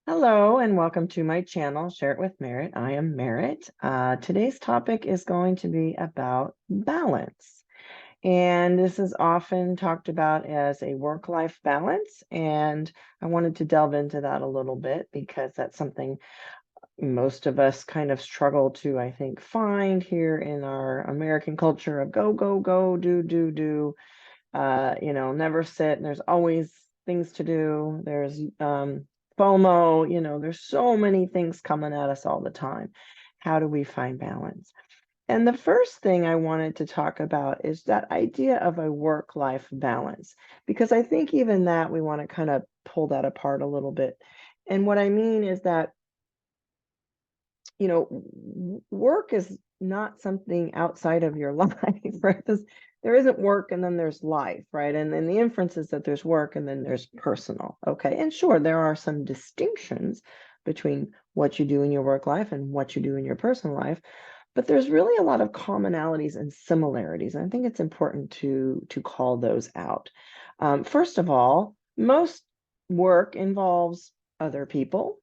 Hello and welcome to my channel, Share It with Merit. I am Merit. Today's topic is going to be about balance. And this is often talked about as a work-life balance. And I wanted to delve into that a little bit because that's something most of us kind of struggle to, I think, find here in our American culture of go, go, go, do, do, do. Never sit. There's always things to do. There's FOMO, there's so many things coming at us all the time. How do we find balance? And the first thing I wanted to talk about is that idea of a work-life balance, because I think even that we want to kind of pull that apart a little bit. And what I mean is that work is not something outside of your life, right? There isn't work and then there's life, right? And then the inference is that there's work and then there's personal, okay? And sure, there are some distinctions between what you do in your work life and what you do in your personal life, but there's really a lot of commonalities and similarities. And I think it's important to call those out. First of all, most work involves other people.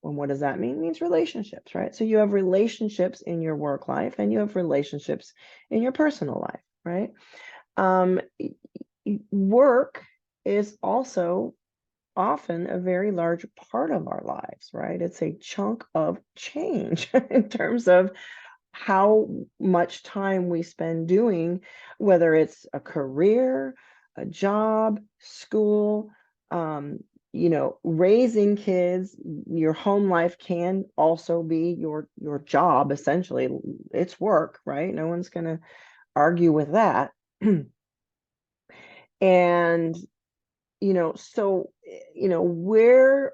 And what does that mean? It means relationships, right? So you have relationships in your work life and you have relationships in your personal life, right? Um, Work is also often a very large part of our lives, right? It's a chunk of change in terms of how much time we spend doing, whether it's a career, a job, school, raising kids. Your home life can also be your job, essentially. It's work, right? No one's going to argue with that. And so where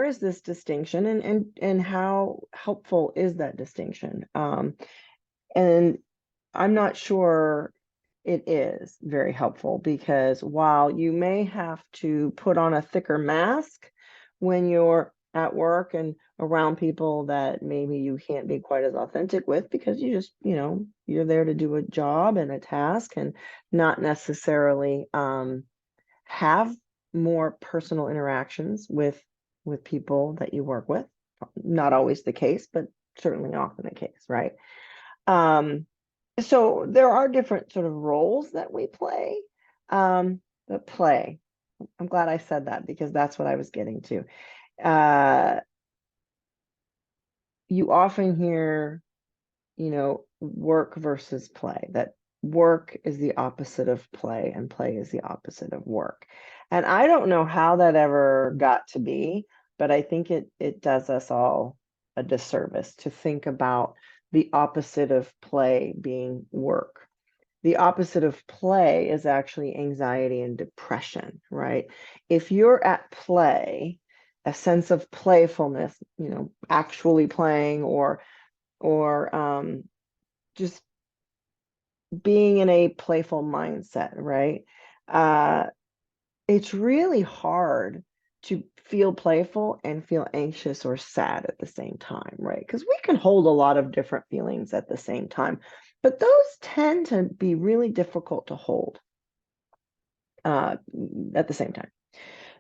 is this distinction, and how helpful is that distinction? And I'm not sure it is very helpful, because while you may have to put on a thicker mask when you're at work and around people that maybe you can't be quite as authentic with, because you just, you're there to do a job and a task and not necessarily have more personal interactions with people that you work with. Not always the case, but certainly often the case, right? Um, so there are different sort of roles that we play. But play, I'm glad I said that, because that's what I was getting to. Uh, you often hear, work versus play, that work is the opposite of play and play is the opposite of work. And I don't know how that ever got to be, but I think it does us all a disservice to think about the opposite of play being work. The opposite of play is actually anxiety and depression, right? If you're at play, a sense of playfulness, actually playing, or just being in a playful mindset, right? Uh, it's really hard to feel playful and feel anxious or sad at the same time, right? Because we can hold a lot of different feelings at the same time, but those tend to be really difficult to hold uh, at the same time.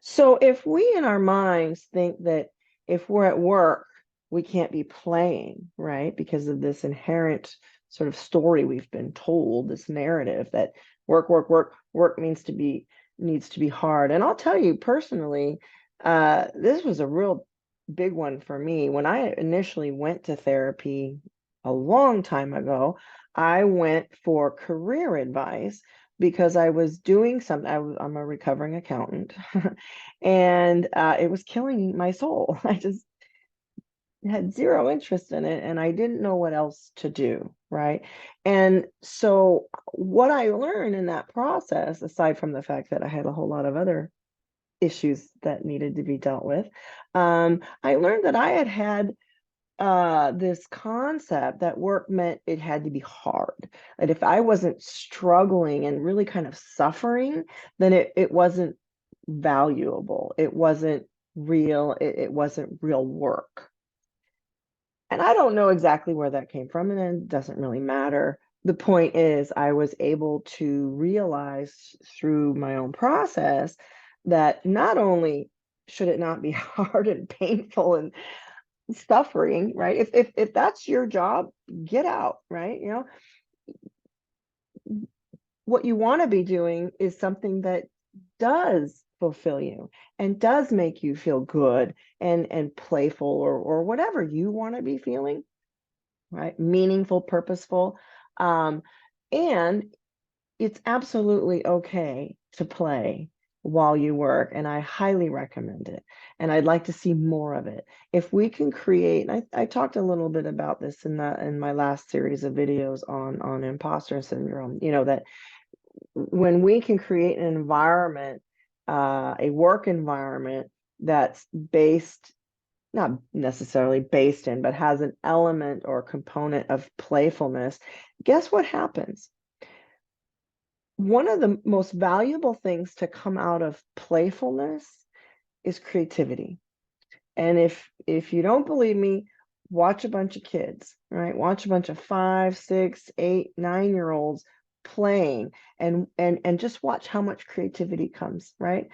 So if we in our minds think that if we're at work, we can't be playing, right? Because of this inherent sort of story we've been told, this narrative that work needs to be hard. And I'll tell you personally, this was a real big one for me. When I initially went to therapy a long time ago, I went for career advice because I was doing something. I'm a recovering accountant, and it was killing my soul. I just had zero interest in it, and I didn't know what else to do, right? And so what I learned in that process, aside from the fact that I had a whole lot of other issues that needed to be dealt with, I learned that I had this concept that work meant it had to be hard. That if I wasn't struggling and really kind of suffering, then it wasn't valuable. It wasn't real. It wasn't real work. And I don't know exactly where that came from, and it doesn't really matter. The point is, I was able to realize through my own process that not only should it not be hard and painful and suffering, right? If that's your job, get out, right? You know, what you want to be doing is something that does fulfill you and does make you feel good and playful or whatever you want to be feeling, right? Meaningful, purposeful. Um, and it's absolutely okay to play while you work, and I highly recommend it. And I'd like to see more of it. If we can create, I talked a little bit about this in my last series of videos on imposter syndrome, you know, that when we can create an environment, a work environment that's based, not necessarily based in, but has an element or component of playfulness, guess what happens? One of the most valuable things to come out of playfulness is creativity. And if you don't believe me, watch a bunch of kids, right? Watch a bunch of 5, 6, 8, 9 year olds playing and just watch how much creativity comes, right?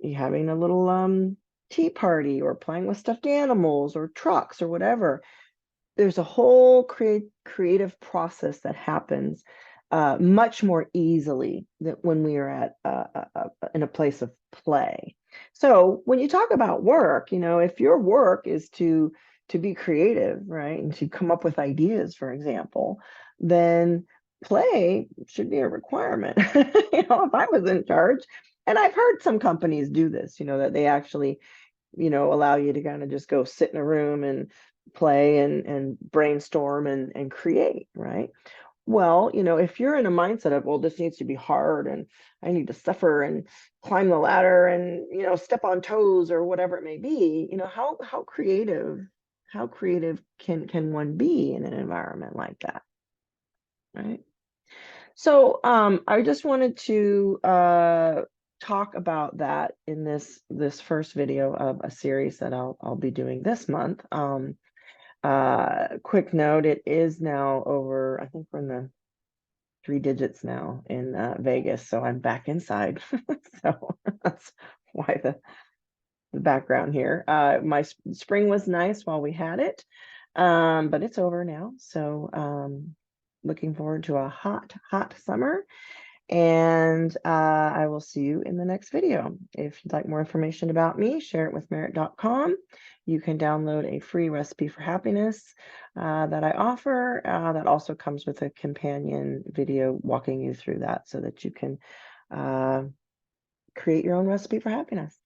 You having a little tea party or playing with stuffed animals or trucks or whatever. There's a whole creative process that happens much more easily than when we are at in a place of play. So when you talk about work, you know, if your work is to be creative, right, and to come up with ideas, for example, then play should be a requirement. You know, if I was in charge, and I've heard some companies do this, you know, that they actually, you know, allow you to kind of just go sit in a room and play and brainstorm and create, right? Well, you know, if you're in a mindset of, well, this needs to be hard and I need to suffer and climb the ladder and, you know, step on toes or whatever it may be, you know, how creative can one be in an environment like that, right? So I just wanted to talk about that in this first video of a series that I'll be doing this month. Quick note, it is now over, I think we're in the 3 digits now in Vegas, so I'm back inside. So that's why the background here. My spring was nice while we had it, but it's over now. So looking forward to a hot summer. And I will see you in the next video. If you'd like more information about me, share it with merit.com. You can download a free recipe for happiness that I offer. That also comes with a companion video walking you through that so that you can create your own recipe for happiness.